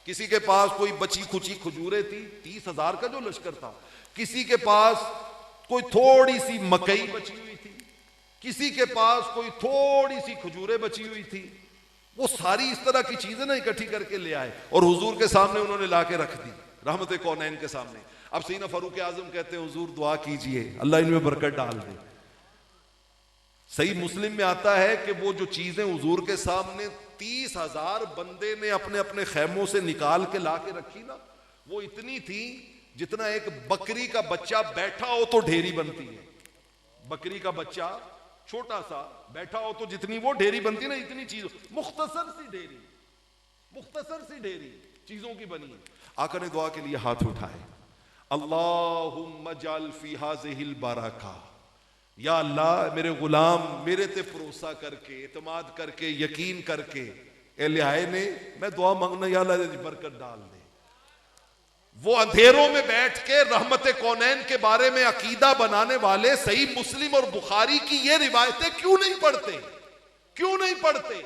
B: किसी के पास कोई बची खुची खजूरें थी, 30,000 का जो लश्कर था, किसी के पास कोई थोड़ी सी मकई बची हुई थी, किसी के पास कोई थोड़ी सी खजूरें बची हुई थी। वो सारी इस तरह की चीजें ना इकट्ठी करके ले आए और हुजूर के सामने उन्होंने लाके रख दी, रहमत कौनैन के सामने। अब सैयदना फारूक आजम कहते हैं हुजूर दुआ कीजिए अल्लाह इनमें बरकत डाल दे। सही मुस्लिम में आता है कि वो जो चीजें हुजूर के सामने 30,000 बंदे ने अपने अपने खैमों से निकाल के ला के रखी ना, वो इतनी थी जितना एक बकरी का बच्चा बैठा हो तो ढेरी बनती है। बकरी का बच्चा छोटा सा बैठा हो तो जितनी वो ढेरी बनती है ना, इतनी चीज, मुख्तसर सी ढेरी, मुख्तसर सी ढेरी चीजों की बनी। आका ने दुआ के लिए हाथ उठाए, अल्लाहुम्मा जअल फी हाज़िहिल बरका, या अल्लाह मेरे गुलाम मेरे ते भरोसा करके, एतमाद करके, यकीन करके ए लिहाए ने मैं दुआ मांगना, या अल्लाह बरकत डाल दे। वो अंधेरों में बैठ के रहमत कौनैन के बारे में अकीदा बनाने वाले सही मुस्लिम और बुखारी की ये रिवायतें क्यों नहीं पढ़ते? क्यों नहीं पढ़ते?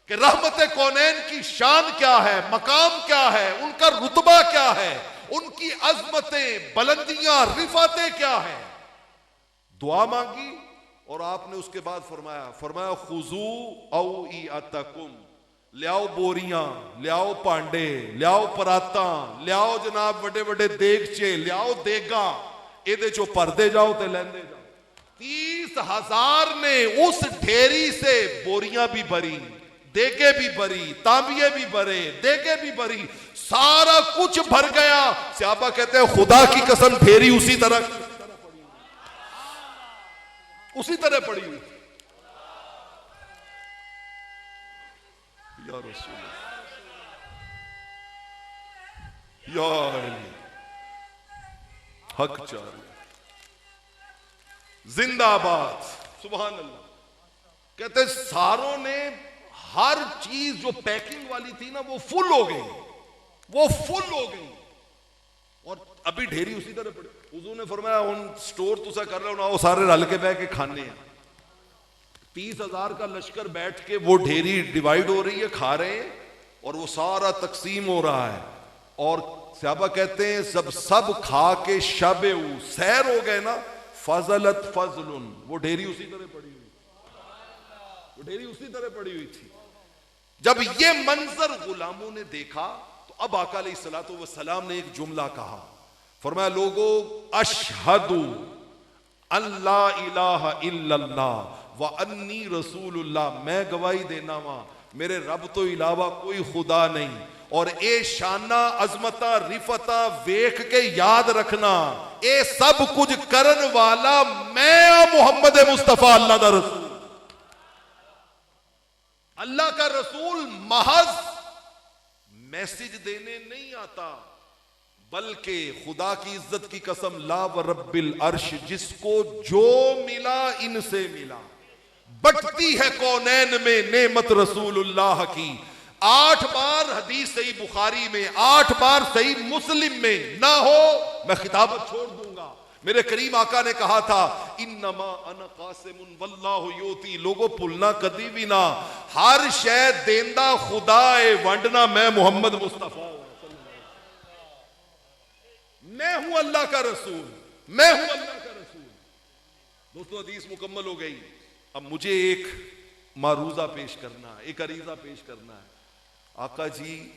B: कि रहमत कौनैन की शान क्या है, मकाम क्या है, उनका रुतबा क्या है, उनकी अजमतें, बुलंदियां, रिफातें क्या है। दुआ मांगी और आपने उसके बाद फरमाया खुजू औ इअतकुम, ले आओ बोरियां, ले आओ पांडे, ले आओ पराता, ले आओ जनाब बड़े बड़े देगचे, ले आओ देगा, एदे चो परदे जाओ ते लेंदे जाओ। 30,000 ने उस ढेरी से बोरियां भी भरी, देगे भी भरी, तांबिये भी भरे, देगे भी भरी, सारा कुछ भर गया। सहाबा कहते हैं खुदा की कसम ढेरी उसी तरह पड़ी हुई। या रसूल, या अली, हक चार जिंदाबाद, सुभान अल्लाह। कहते सारों ने हर चीज जो पैकिंग वाली थी ना वो फुल हो गई, और अभी ढेरी उसी तरह पड़ी। हुजूर ने फरमाया उन स्टोर तुसा कर रहे हो ना, वो सारे रल के बह के खाने हैं। 30,000 का लश्कर बैठ के वो ढेरी डिवाइड हो रही है, खा रहे हैं, और वो सारा तकसीम हो रहा है। और सहाबा कहते हैं सब खा के शबे सैर हो गए ना, फजलत फजलुन, वो ढेरी उसी तरह पड़ी हुई थी। जब ये मंजर गुलामों ने देखा तो अब आका अलैहिस्सलातु वस्सलाम ने एक जुमला कहा, फरमाया लोगो अशहदु अल्ला इलाहा इल्लल्लाह व अन्नी रसूलुल्लाह, मैं गवाही देना वा मेरे रब तो इलावा कोई खुदा नहीं, और ए शाना अजमता रिफता वेख के याद रखना ए सब कुछ करन वाला मैं मोहम्मद मुस्तफा अल्लाह दा रसूल। अल्लाह का रसूल महज मैसेज देने नहीं आता, बल्कि खुदा की इज्जत की कसम ला व रब्बिल अर्श, जिसको जो मिला इनसे मिला। बटती है कौनैन में नेमत रसूलुल्लाह की। 8 बार हदीस सही बुखारी में, 8 बार सही मुस्लिम में ना हो मैं खिताबत छोड़ दूंगा। मेरे करीम आका ने कहा था इन्नमा अना कासिमुन वल्लाहु योती, लोगों भुलना कदी भी ना, हर शय देंदा खुदा है, वंडना मैं मोहम्मद मुस्तफा, मैं हूं अल्लाह का रसूल, मैं हूं अल्लाह का रसूल। दोस्तों हदीस मुकम्मल हो गई। अब मुझे एक मारूजा पेश करना है, एक अरीजा पेश करना है। आका जी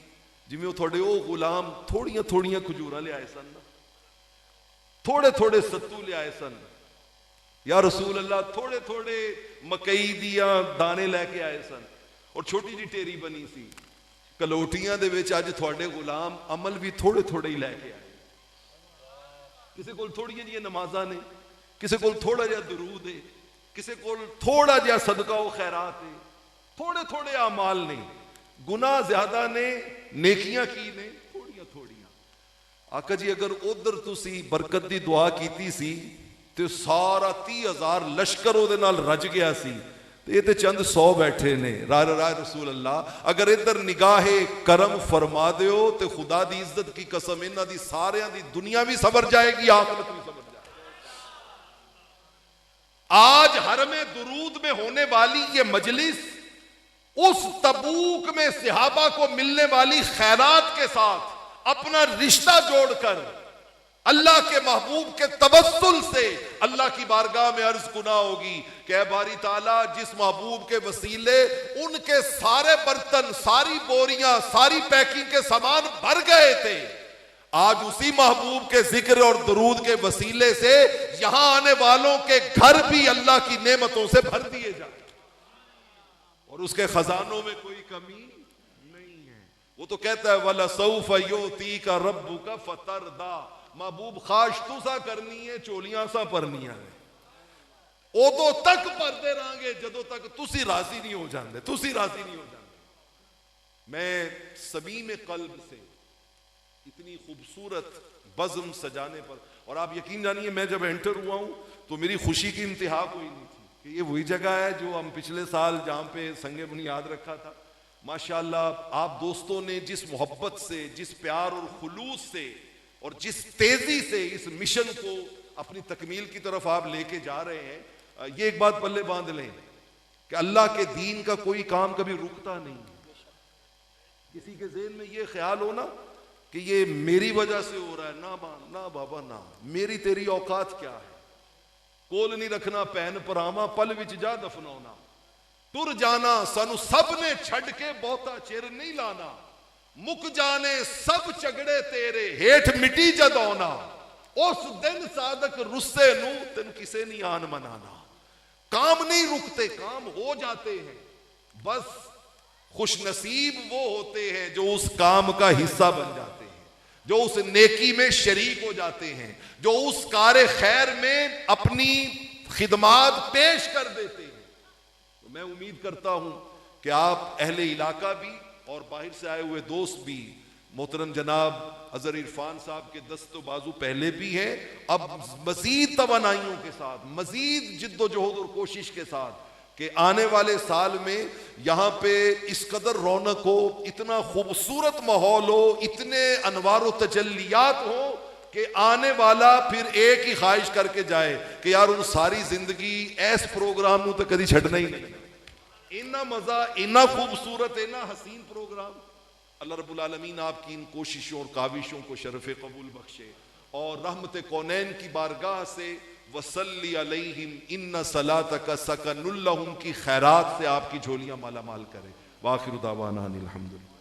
B: जिमें थोड़े ओ गुलाम थोड़ियां थोड़ियां खजूरा ले आए सन, थोड़े थोड़े सत्तू ले आए सन, या रसूल अल्लाह थोड़े थोड़े मकई दियां दाने लैके आए सन, और छोटी जी टेरी बनी सी कलोटियां दे विच अज थोड़े गुलाम अमल भी थोड़े थोड़े ही लैके आए। किसी को थोड़ियां जिहियां नमाज़ां ने, किसी को थोड़ा जिहा दरूद है, किसी को थोड़ा जिहा सदका व खैरात है, थोड़े थोड़े अमाल ने, गुनाह ज्यादा ने, नेकियां की ने थोड़ियां थोड़ियां। आका जी अगर उधर तुसी बरकत दी दुआ कीती सी ते सारा 30,000 लश्कर ओदे नाल रज गया सी, ये ते चंद 100 बैठे ने। राय रसूल अल्लाह अगर इधर निगाहे करम फरमा दियो तो खुदा दी इज्जत की कसम इन्हां दी सारियां दी दुनिया भी सबर जाएगी, आखिरत भी सबर जाएगी। आज हरमे दुरूद में होने वाली ये मजलिस उस तबूक में सहाबा को मिलने वाली खैरात के साथ अपना रिश्ता जोड़कर अल्लाह के महबूब के तवस्सुल से अल्लाह की बारगाह में अर्ज गुना होगी कि ऐ बारी ताला जिस महबूब के वसीले उनके सारे बर्तन, सारी बोरियां, सारी पैकिंग के सामान भर गए थे, आज उसी महबूब के जिक्र और दरूद के वसीले से यहां आने वालों के घर भी अल्लाह की नेमतों से भर दिए जाए और उसके खजानों में कोई कमी नहीं है। वो तो कहता है वला सौफ योती का रब्बु का फतरदा, महबूब खाश तू सा करनी है, चोलियां सा परनिया है, उदों तक परदे रहांगे जदों तक तुसी राजी नहीं हो जाते, तुसी राजी नहीं हो जाते। मैं समीम कल्ब से इतनी खूबसूरत बज़्म सजाने पर, और आप यकीन जानिए मैं जब एंटर हुआ हूं तो मेरी खुशी की इंतहा कोई नहीं थी कि ये वही जगह है जो हम पिछले साल जहां पे संगे बुनियाद रखा था। माशाअल्लाह आप दोस्तों ने जिस मोहब्बत से, जिस प्यार और खुलूस से और जिस तेजी से इस मिशन को अपनी तकमील की तरफ आप लेके जा रहे हैं, ये एक बात पल्ले बांध लें कि अल्लाह के दीन का कोई काम कभी रुकता नहीं। किसी के ज़हन में ये ख्याल हो ना कि ये मेरी वजह से हो रहा है, ना मां ना बाबा ना, मेरी तेरी औकात क्या है। कोल नहीं रखना पैन परामा, पल विच जा दफनाना, तुर जाना सानू सब ने छड़ के बहुता चिर नहीं लाना, मुक जाने सब झगड़े तेरे हेठ मिटी जद आना, उस दिन सादक रुस्से नू तेन किसे नहीं आन मनाना। काम नहीं रुकते, काम हो जाते हैं। बस खुशनसीब वो होते हैं जो उस काम का हिस्सा बन जाते हैं, जो उस नेकी में शरीक हो जाते हैं, जो उस कार खैर में अपनी खिदमात पेश कर देते हैं। तो मैं उम्मीद करता हूं कि आप अहले इलाका भी और बाहर से आए हुए दोस्त भी, मोहतरम जनाब अजहर इरफान साहब के दस्तो बाजू पहले भी हैं, अब मजीद तवानाइयों के साथ, मजीद जिद्दोजहद और कोशिश के साथ कि आने वाले साल में यहाँ पे इस कदर रौनक हो, इतना खूबसूरत माहौल हो, इतने अनवार व तजल्लियात हो कि आने वाला फिर एक ही ख्वाहिश करके जाए कि यार उन सारी जिंदगी ऐस प्रोग्राम नूं तो कभी छड़ना ही नहीं। इन्ना मजा, इन्ना खूबसूरत, इन्ना हसीन प्रोग्राम। अल्लाह रब्बुल आलमीन आपकी इन कोशिशों और काविशों को शरफ़ कबूल बख्शे और रहमत कौनैन की बारगाह से वसल्ली अलैहिम इन्ना सलातका सकनुल लहुम की खैरात से आपकी झोलियां माला माल करे। वाखिर दावाना अनिल हम्दुलिल्लाह।